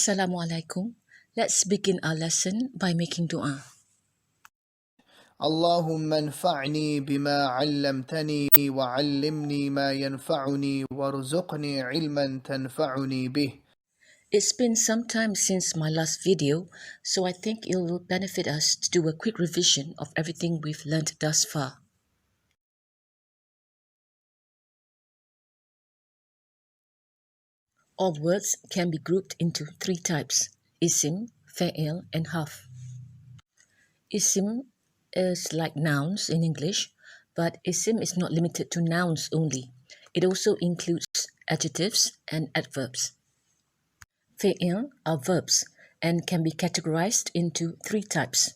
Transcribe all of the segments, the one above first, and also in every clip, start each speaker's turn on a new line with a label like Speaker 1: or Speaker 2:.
Speaker 1: Assalamu alaikum. Let's begin our lesson by making dua.
Speaker 2: اللهم انفعني بما علمتني وعلمني ما ينفعني وارزقني علما تنفعني به.
Speaker 1: It's been some time since my last video, so I think it will benefit us to do a quick revision of everything we've learned thus far. All words can be grouped into three types: isim, fa'il, and harf. Isim is like nouns in English, but isim is not limited to nouns only. It also includes adjectives and adverbs. Fa'il are verbs and can be categorized into three types: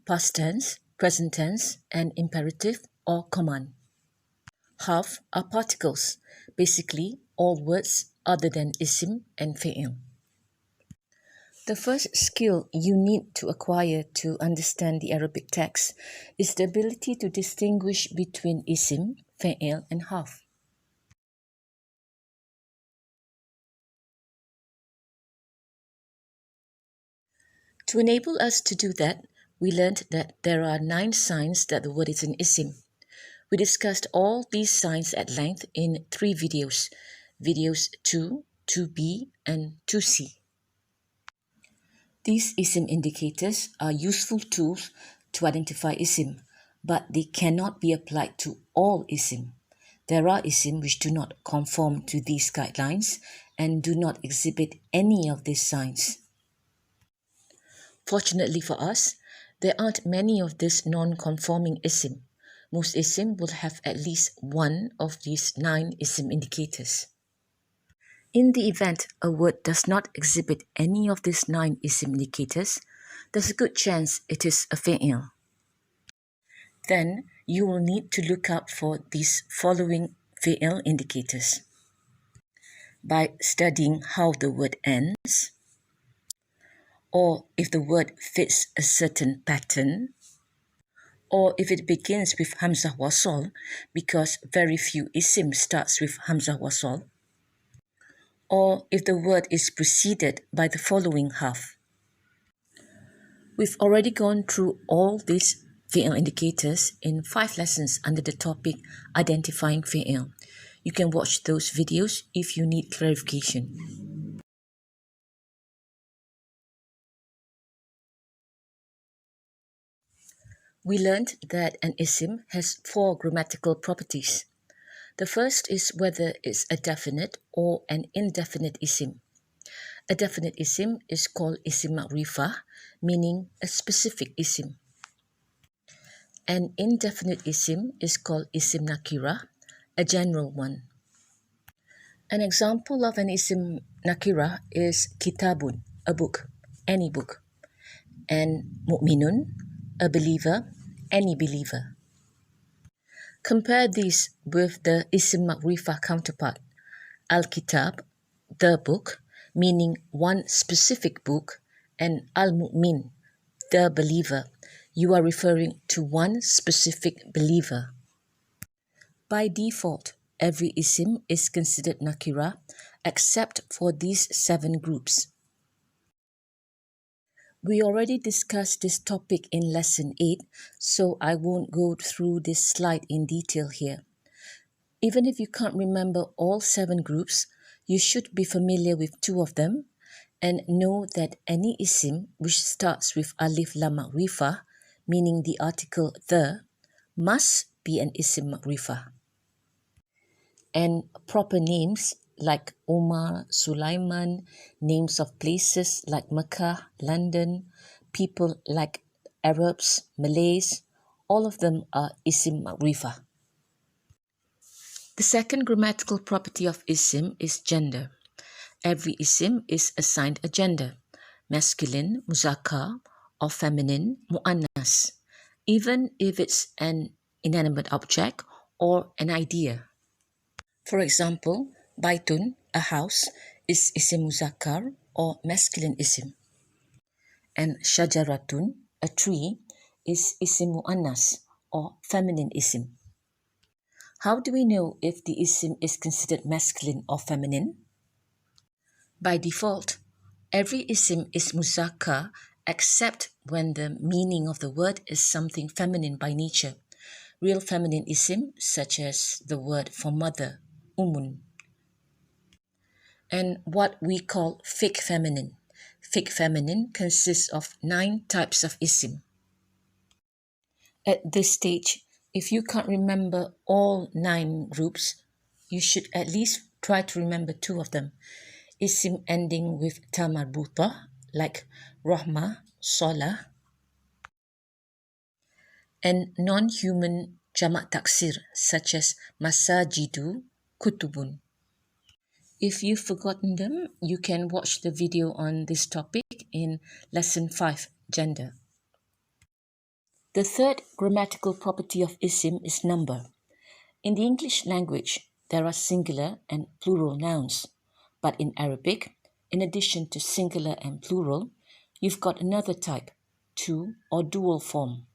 Speaker 1: past tense, present tense, and imperative or command. Harf are particles, basically all words other than isim and fa'il. The first skill you need to acquire to understand the Arabic text is the ability to distinguish between isim, fa'il, and harf. To enable us to do that, we learned that there are 9 signs that the word is an isim. We discussed all these signs at length in 3 videos, videos 2, 2b, and 2c. These isim indicators are useful tools to identify isim, but they cannot be applied to all isim. There are isim which do not conform to these guidelines and do not exhibit any of these signs. Fortunately for us, there aren't many of these non-conforming isim. Most isim will have at least one of these 9 isim indicators. In the event a word does not exhibit any of these 9 isim indicators, there's a good chance it is a fa'il. Then you will need to look out for these following fa'il indicators. By studying how the word ends, or if the word fits a certain pattern, or if it begins with hamzah wasal, because very few isim starts with hamzah wasal, or if the word is preceded by the following harf. We've already gone through all these fa'il indicators in 5 lessons under the topic Identifying Fa'il. You can watch those videos if you need clarification. We learned that an isim has 4 grammatical properties. The first is whether it's a definite or an indefinite isim. A definite isim is called isim ma'rifah, meaning a specific isim. An indefinite isim is called isim nakirah, a general one. An example of an isim nakirah is kitabun, a book, any book, and mu'minun, a believer, any believer. Compare these with the isim ma'rifah counterpart, al-kitab, the book, meaning one specific book, and al-mu'min, the believer. You are referring to one specific believer. By default, every isim is considered nakirah except for these 7 groups. We already discussed this topic in lesson 8, so I won't go through this slide in detail here. Even if you can't remember all 7 groups, you should be familiar with 2 of them and know that any isim which starts with alif lam ma'rifah, meaning the article the, must be an isim ma'rifah. And proper names like Omar, Sulaiman, names of places like Mecca, London, people like Arabs, Malays, all of them are isim ma'rifah. The second grammatical property of isim is gender. Every isim is assigned a gender: masculine, muzakkar, or feminine, muannath, even if it's an inanimate object or an idea. For example, baitun, a house, is isim muzakkar or masculine isim. And shajaratun, a tree, is isim muannas or feminine isim. How do we know if the isim is considered masculine or feminine? By default, Every isim is muzakkar except when the meaning of the word is something feminine by nature. Real feminine isim, such as the word for mother, umun. And what we call fake feminine. Fake feminine consists of 9 types of isim. At this stage, if you can't remember all 9 groups, you should at least try to remember 2 of them. Isim ending with ta marbuta, like rahma, salah, and non-human jama taksir, such as masajidu, kutubun. If you've forgotten them, you can watch the video on this topic in Lesson 5, Gender. The third grammatical property of isim is number. In the English language, there are singular and plural nouns, but in Arabic, in addition to singular and plural, you've got another type, 2 or dual form.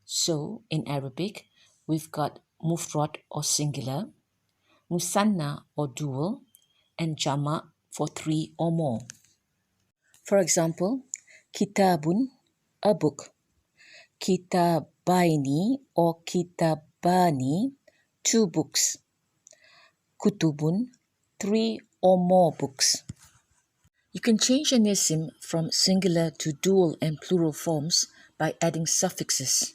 Speaker 1: So, in Arabic, we've got mufrod or singular, Muthanna or dual, and jama for 3 or more. For example, kitabun, a book, kitabaini or kitabani, 2 books, kutubun, 3 or more books. You can change an isim from singular to dual and plural forms by adding suffixes.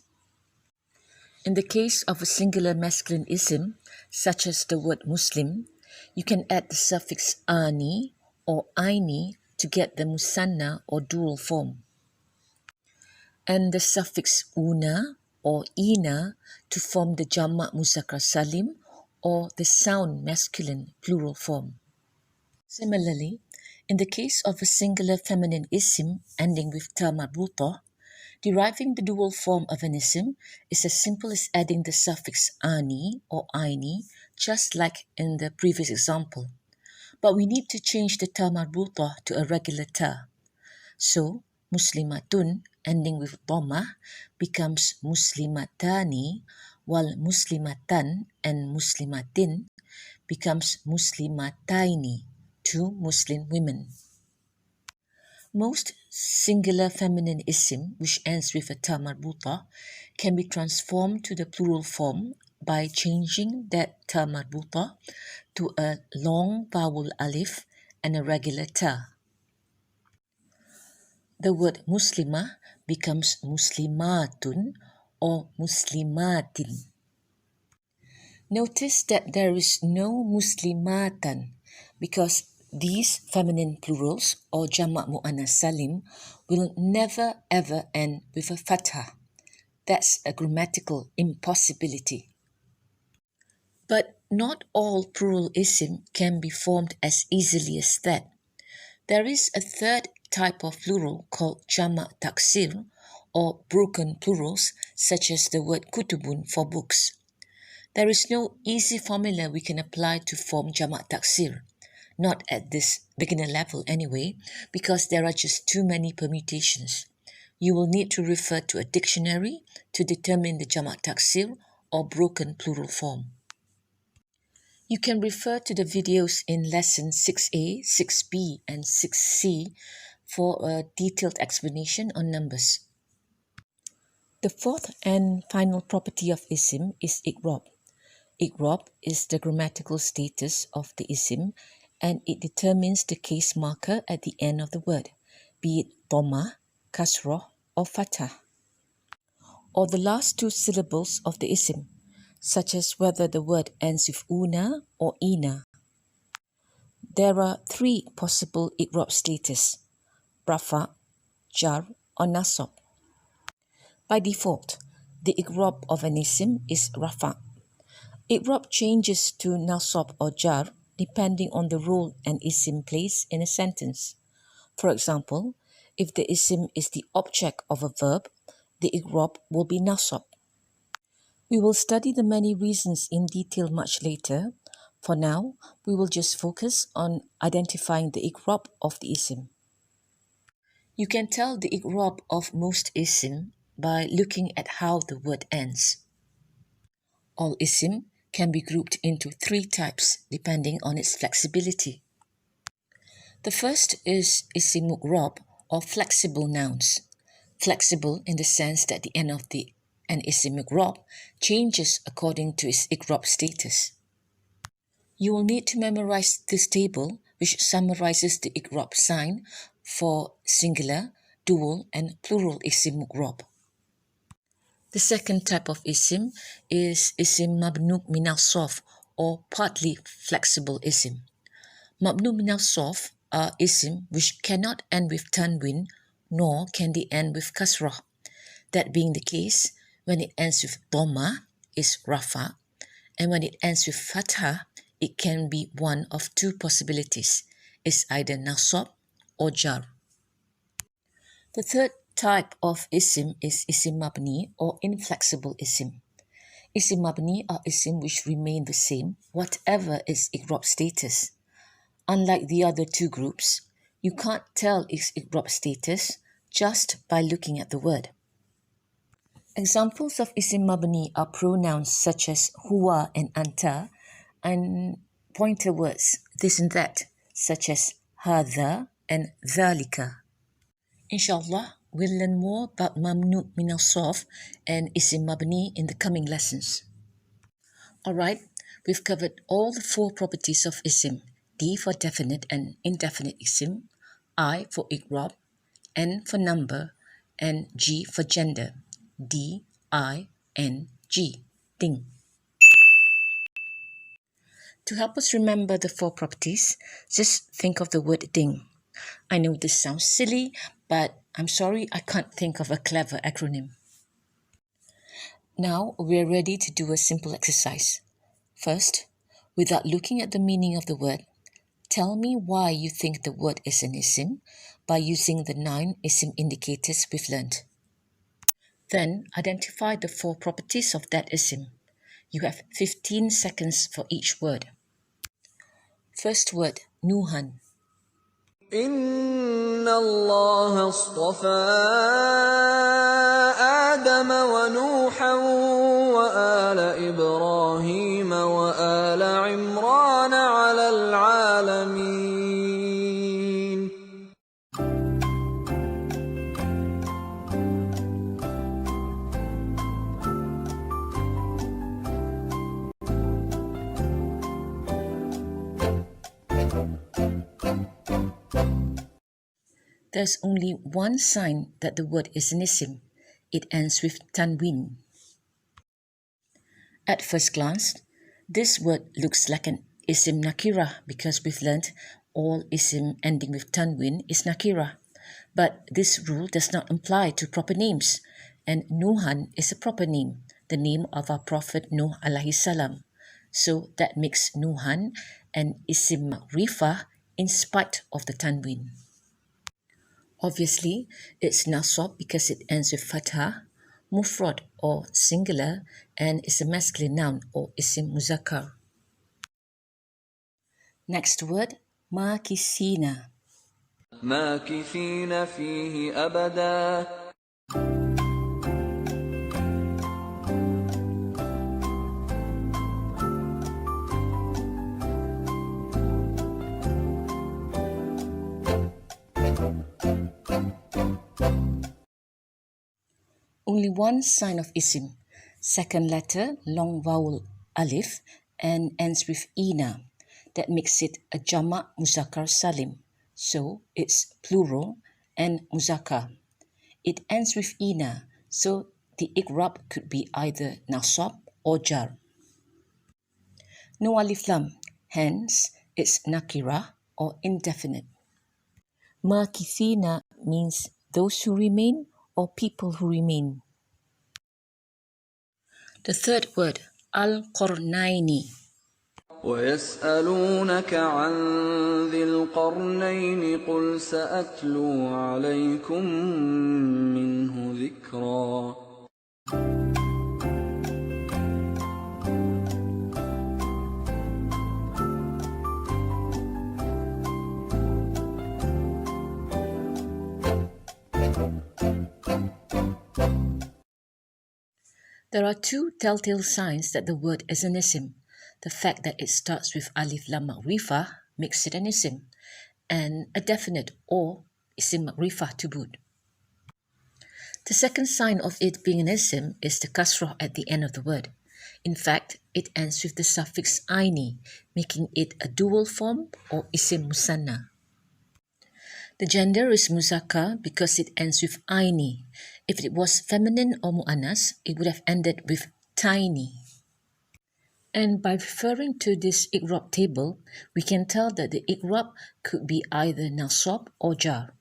Speaker 1: In the case of a singular masculine isim, such as the word Muslim, you can add the suffix ani or aini to get the musanna or dual form, and the suffix una or ina to form the jama muzakkar salim or the sound masculine plural form. Similarly, in the case of a singular feminine isim ending with ta marbuta, deriving the dual form of an isim is as simple as adding the suffix ani or aini, just like in the previous example. But we need to change the ta marbuta to a regular ta. So, muslimatun ending with dhamma becomes muslimatani, while muslimatan and muslimatin becomes muslimataini, 2 Muslim women. Most singular feminine isim, which ends with a ta marbuta, can be transformed to the plural form by changing that ta marbuta to a long vowel alif and a regular ta. The word muslima becomes muslimatun or muslimatin. Notice that there is no muslimatan because these feminine plurals or jama' mu'annath salim will never ever end with a fathah. That's a grammatical impossibility. But not all plural isim can be formed as easily as that. There is a third type of plural called jama' taksir or broken plurals, such as the word kutubun for books. There is no easy formula we can apply to form jama' taksir, not at this beginner level anyway, because there are just too many permutations. You will need to refer to a dictionary to determine the jama' taksir or broken plural form. You can refer to the videos in Lesson 6A, 6B and 6C for a detailed explanation on numbers. The fourth and final property of isim is i'rab. I'rab is the grammatical status of the isim and it determines the case marker at the end of the word, be it dhamma, kasrah or fathah, or the last 2 syllables of the isim, such as whether the word ends with una or ina. There are 3 possible i'rab status, rafa, jar or nasab. By default, the i'rab of an isim is rafa. I'rab changes to nasab or jar depending on the role an isim plays in a sentence. For example, if the isim is the object of a verb, the i'rab will be nasab. We will study the many reasons in detail much later. For now, we will just focus on identifying the i'rab of the isim. You can tell the i'rab of most isim by looking at how the word ends. All isim can be grouped into 3 types depending on its flexibility. The first is Isim Mu'rab, or flexible nouns. Flexible in the sense that the end of an Isim Mu'rab changes according to its i'rab status. You will need to memorize this table, which summarizes the i'rab sign for singular, dual, and plural Isim Mu'rab. The second type of isim is Isim Mabnu min al-Sarf, or partly flexible isim. Mabnu min al-Sarf are isim which cannot end with tanwin, nor can they end with kasrah. That being the case, when it ends with dhamma, is rafa, and when it ends with fathah, it can be one of two possibilities. It's either nasab or jar. The third type of isim is Isim Mabni, or inflexible isim. Isim Mabni are isim which remain the same, whatever its i'rab status. Unlike the other two groups, you can't tell its i'rab status just by looking at the word. Examples of Isim Mabni are pronouns such as huwa and anta, and pointer words, this and that, such as hadha and dhalika. Inshallah, we'll learn more about Mamnu min al-Sarf and Isim Mabni in the coming lessons. Alright, we've covered all the four properties of Isim: D for definite and indefinite Isim, I for i'rab, N for number, and G for gender. D-I-N-G, D-I-N-G. To help us remember the four properties, just think of the word D-I-N-G. I know this sounds silly, but I'm sorry I can't think of a clever acronym. Now we're ready to do a simple exercise. First, without looking at the meaning of the word, tell me why you think the word is an isim by using the 9 isim indicators we've learned. Then identify the four properties of that isim. You have 15 seconds for each word. First word, nouhan.
Speaker 3: إن الله اصطفى آدم ونوحا وآل إبراهيم وآل عمران على العالمين.
Speaker 1: There's only one sign that the word is an isim. It ends with tanwin. At first glance, this word looks like an isim nakirah because we've learned all isim ending with tanwin is nakirah. But this rule does not apply to proper names, and Nuhan is a proper name, the name of our Prophet Nuh alayhi salam. So that makes Nuhan an isim ma'rifah in spite of the tanwin. Obviously, it's nasab because it ends with fathah, mufrod or singular, and is a masculine noun or isim muzakkar. Next word, ma'kithina.
Speaker 3: ماكثين فيه أبدا.
Speaker 1: Only one sign of isim, second letter, long vowel alif, and ends with ina. That makes it a jama muzakkar salim. So it's plural and muzakkar. It ends with ina, so the i'rab could be either nasab or jar. No alif lam, hence it's nakirah or indefinite. Ma'kithina means those who remain or people who remain. The third word, القرنين.
Speaker 3: ويسألونك عن ذي القرنين قل سأتلو عليكم منه ذكرا.
Speaker 1: There are two telltale signs that the word is an isim. The fact that it starts with alif lam ma'rifah makes it an isim, and a definite or isim ma'rifah to boot. The second sign of it being an isim is the kasrah at the end of the word. In fact, it ends with the suffix aini, making it a dual form or isim muthanna. The gender is muzakkar because it ends with aini. If it was feminine or muannath, it would have ended with tiny. And by referring to this i'rab table, we can tell that the i'rab could be either nasab or jar.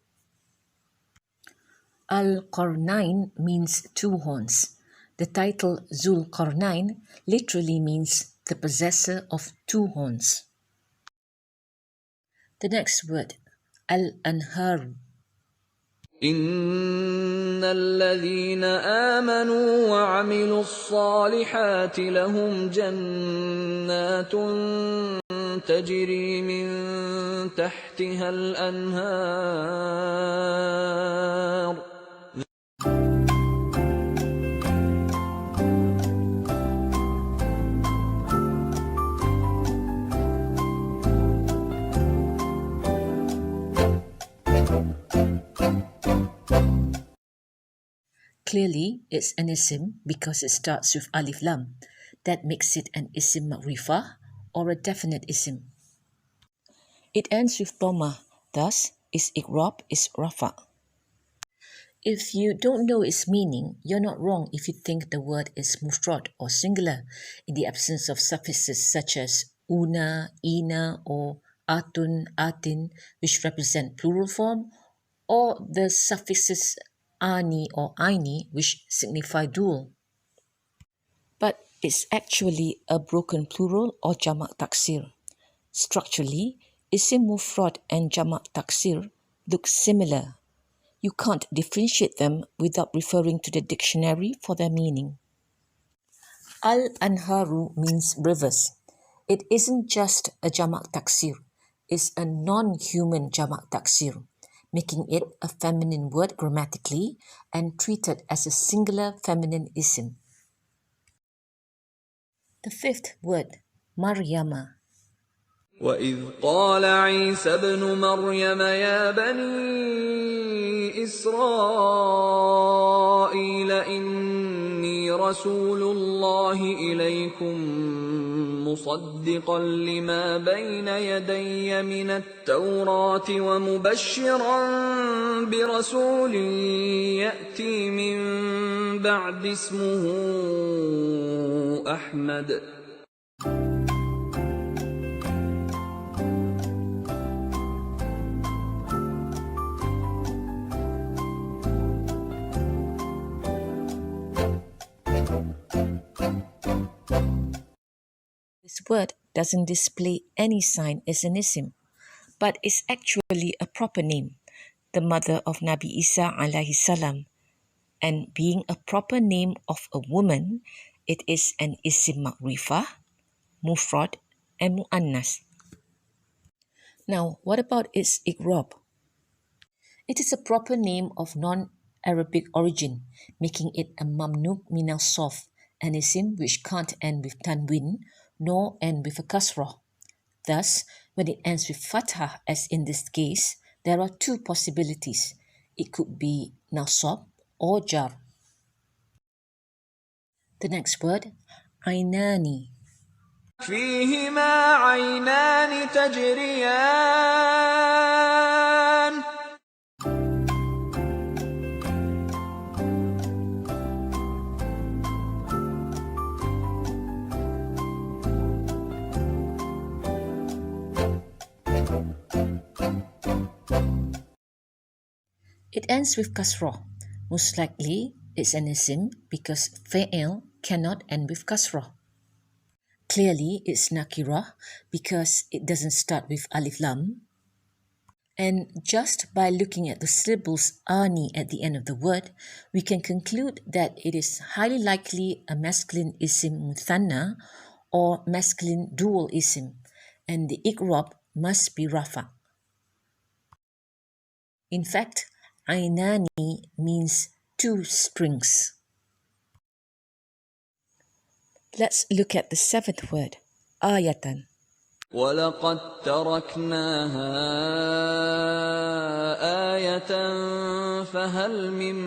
Speaker 1: Al-Qarnain means two horns. The title Zul Qarnain literally means the possessor of two horns. The next word, Al-Anhar.
Speaker 3: إن الذين آمنوا وعملوا الصالحات لهم جنات تجري من تحتها الأنهار.
Speaker 1: Clearly, it's an isim because it starts with alif lam. That makes it an isim ma'rifah or a definite isim. It ends with dhamma, thus its i'rab is rafa. If you don't know its meaning, you're not wrong if you think the word is mufrod or singular in the absence of suffixes such as una, ina or atun, atin, which represent plural form, or the suffixes ani or aini, which signify dual. But it's actually a broken plural or jama taksir. Structurally, isim mufrod and jama taksir look similar. You can't differentiate them without referring to the dictionary for their meaning. Al-Anharu means rivers. It isn't just a jama taksir, it's a non-human jama taksir, making it a feminine word grammatically and treated as a singular feminine isim. The fifth word, Maryama.
Speaker 3: وإذ قال عيسى ابن مريم يا بني إسرائيل إني رسول الله إليكم مصدقا لما بين يدي من التوراة ومبشرا برسول يأتي من بعد اسمه أحمد.
Speaker 1: This word doesn't display any sign as an isim, but is actually a proper name, the mother of Nabi Isa alayhi salam. And being a proper name of a woman, it is an isim ma'rifah, mufrod, and muannath. Now, what about its i'rab? It is a proper name of non-Arabic origin, making it a mamnuk min al-sarf, an isim which can't end with tanwin nor end with a kasrah. Thus, when it ends with fathah, as in this case, there are two possibilities. It could be nasab or jar. The next word, عينان.
Speaker 3: فيهما عينان تجريان.
Speaker 1: It ends with kasrah. Most likely, it's an isim because fa'il cannot end with kasrah. Clearly, it's nakirah because it doesn't start with alif lam. And just by looking at the syllables ani at the end of the word, we can conclude that it is highly likely a masculine isim muthanna or masculine dual isim, and the i'rab must be rafa. In fact, عينان means two springs. Let's look at the seventh word, ayatan.
Speaker 3: وَلَقَدْ تَرَكْنَاهَا آيَةً فَهَلْ مِن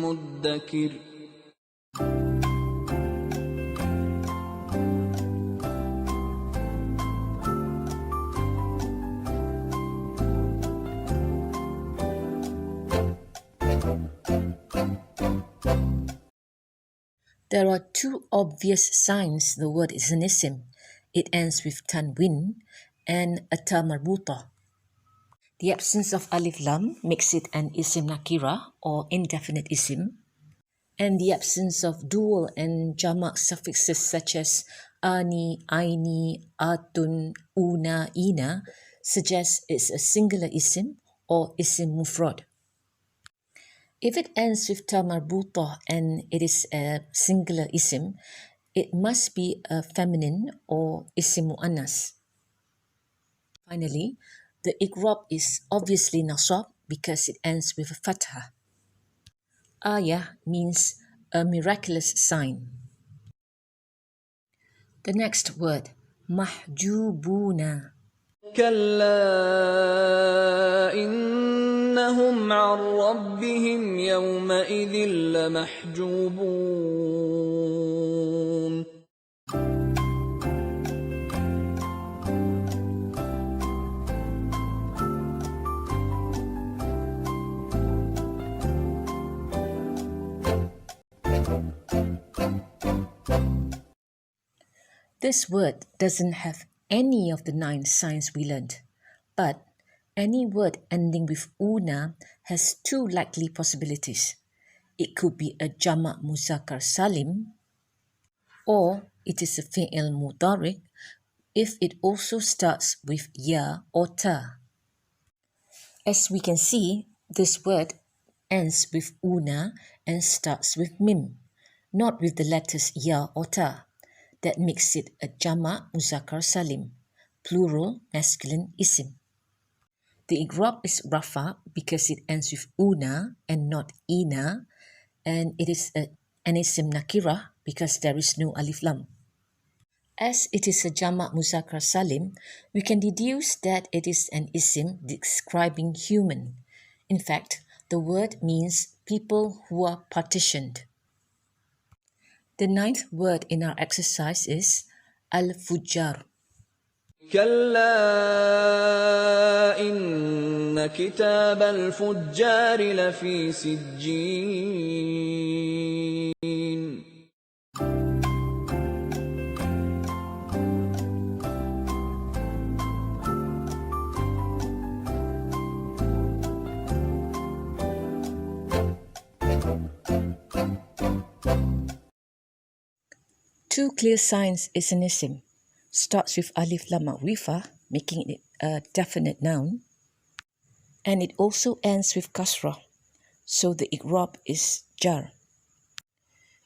Speaker 3: مُّدَّكِرٍ.
Speaker 1: There are two obvious signs the word is an isim. It ends with tanwin and a ta marbuta. The absence of alif lam makes it an isim nakirah or indefinite isim, and the absence of dual and jama suffixes such as ani, aini, atun, una, ina suggests it's a singular isim or isim mufrod. If it ends with ta marbuta and it is a singular isim, it must be a feminine or isim muannath. Finally, the i'rab is obviously nasab because it ends with a fathah. Ayah means a miraculous sign. The next word, محجوبون.
Speaker 3: كَلَّا إِنَّهُمْ عَن رَّبِّهِمْ يَوْمَئِذٍ لَّمَحْجُوبُونَ.
Speaker 1: This word doesn't have any of the 9 signs we learned, but any word ending with una has 2 likely possibilities. It could be a jama muzakkar salim, or it is a fi'il mudari if it also starts with ya or ta. As we can see, this word ends with una and starts with mim, not with the letters ya or ta. That makes it a jama muzakkar salim, plural masculine isim. The i'rab is rafa because it ends with una and not ina, and it is an isim nakirah because there is no alif lam. As it is a jama muzakkar salim, we can deduce that it is an isim describing human. In fact, the word means people who are partitioned. The 9th word in our exercise is الفجار.
Speaker 3: كَلَّا إِنَّ كِتَابَ الْفُجَّارِ لَفِي سِجِّينٍ.
Speaker 1: Two clear signs is an isim. Starts with alif lam ma'rifah, making it a definite noun, and it also ends with kasrah, so the i'rab is jar.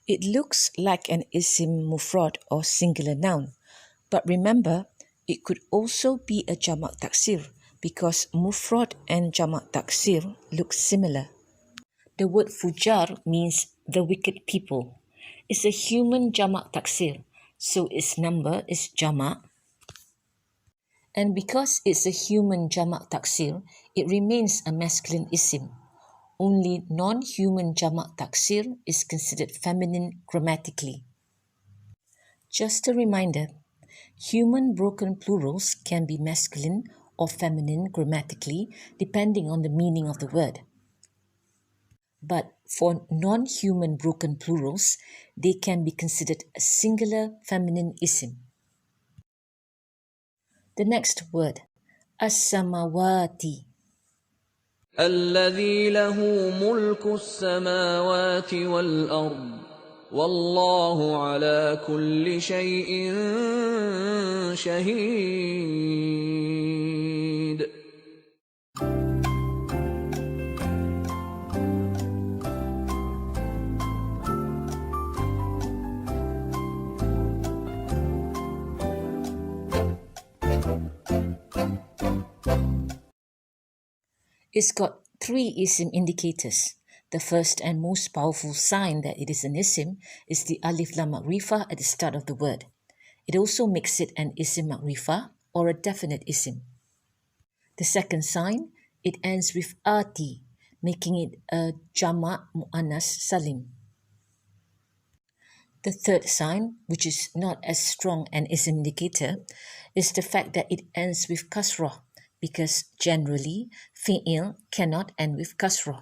Speaker 1: It looks like an isim mufrod or singular noun, but remember, it could also be a jama taksir because mufrod and jama taksir look similar. The word fujar means the wicked people. It's a human jama taksir, so its number is jama. And because it's a human jama taksir, it remains a masculine isim. Only non-human jama taksir is considered feminine grammatically. Just a reminder, human broken plurals can be masculine or feminine grammatically depending on the meaning of the word. But for non-human broken plurals, they can be considered a singular feminine isim. The next word, السماوات.
Speaker 3: الَّذِي لَهُ مُلْكُ السَّمَاوَاتِ وَالْأَرْضِ وَاللَّهُ عَلَى كُلِّ شَيْءٍ شَهِيدٌ.
Speaker 1: It's got 3 isim indicators. The first and most powerful sign that it is an isim is the alif lam ma'rifah at the start of the word. It also makes it an Isim Ma'rifah or a definite Isim. The second sign, it ends with ati, making it a jama mu'annas salim. The third sign, which is not as strong an Isim indicator, is the fact that it ends with kasrah, because generally fi'il cannot end with kasrah.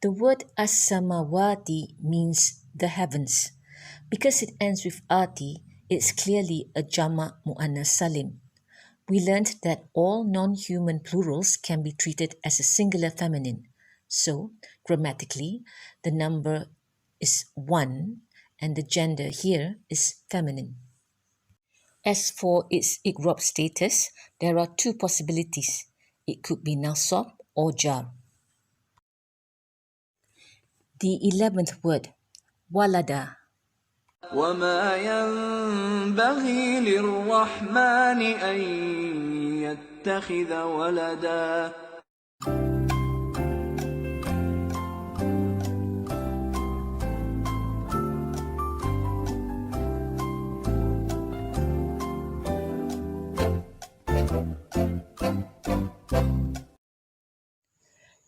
Speaker 1: The word as-samawati means the heavens. Because it ends with ati, it's clearly a jama mu'annas salim. We learned that all non-human plurals can be treated as a singular feminine. So, grammatically, the number is 1 and the gender here is feminine. As for its i'rab status, there are two possibilities. It could be nasab or jar. The 11th word, walada.
Speaker 3: وما ينبغي للرحمن أن يتخذ ولدا.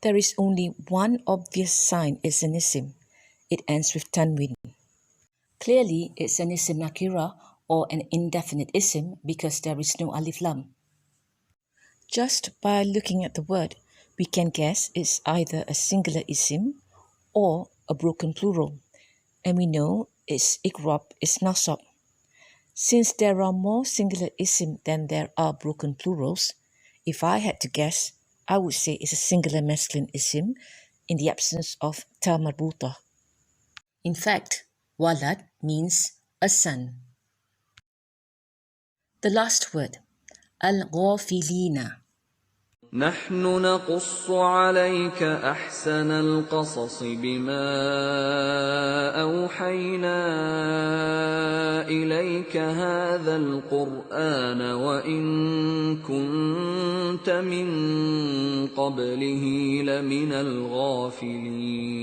Speaker 1: There is only one obvious sign it's an isim. It ends with tanwin. Clearly, it's an isim nakirah or an indefinite isim because there is no alif lam. Just by looking at the word, we can guess it's either a singular isim or a broken plural. And we know its i'rab is nasab. Since there are more singular isim than there are broken plurals, if I had to guess, I would say it's a singular masculine isim in the absence of ta marbuta. In fact, walad means a son. The last word, الغافلين.
Speaker 3: نحن نقص عليك أحسن القصص بما أوحينا إليك هذا القرآن وإن كنت من قبله لمن الغافلين.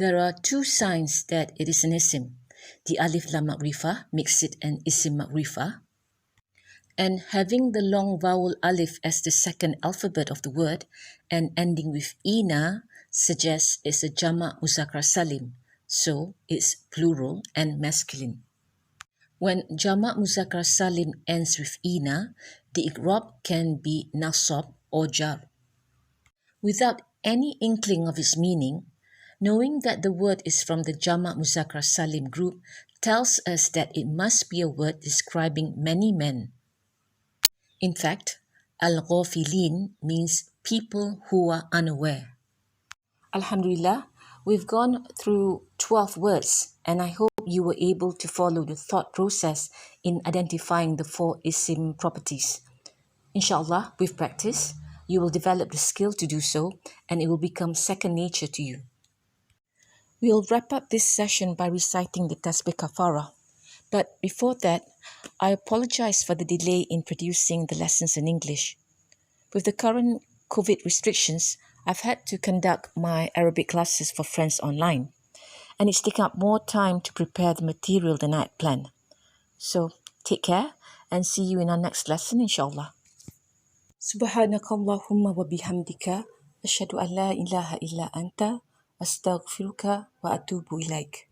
Speaker 1: There are two signs that it is an isim. The alif lam ma'rifah makes it an isim ma'rifah, and having the long vowel alif as the second alphabet of the word and ending with ina suggests it's a jama muzakkar salim, so it's plural and masculine. When jama muzakkar salim ends with ina, the i'rab can be nasab or jar. Without any inkling of its meaning, knowing that the word is from the jama muzakkar salim group tells us that it must be a word describing many men. In fact, al-ghafilin means people who are unaware. Alhamdulillah, we've gone through 12 words and I hope you were able to follow the thought process in identifying the 4 isim properties. Inshallah, with practice, you will develop the skill to do so and it will become second nature to you. We'll wrap up this session by reciting the Tasbih Kafara. But before that, I apologize for the delay in producing the lessons in English. With the current COVID restrictions, I've had to conduct my Arabic classes for friends online, and it's taken up more time to prepare the material than I had planned. So, take care and see you in our next lesson, inshallah. Subhanakallahumma wa bihamdika, ashhadu an la ilaha illa anta, astaghfiruka wa atubu ilaik.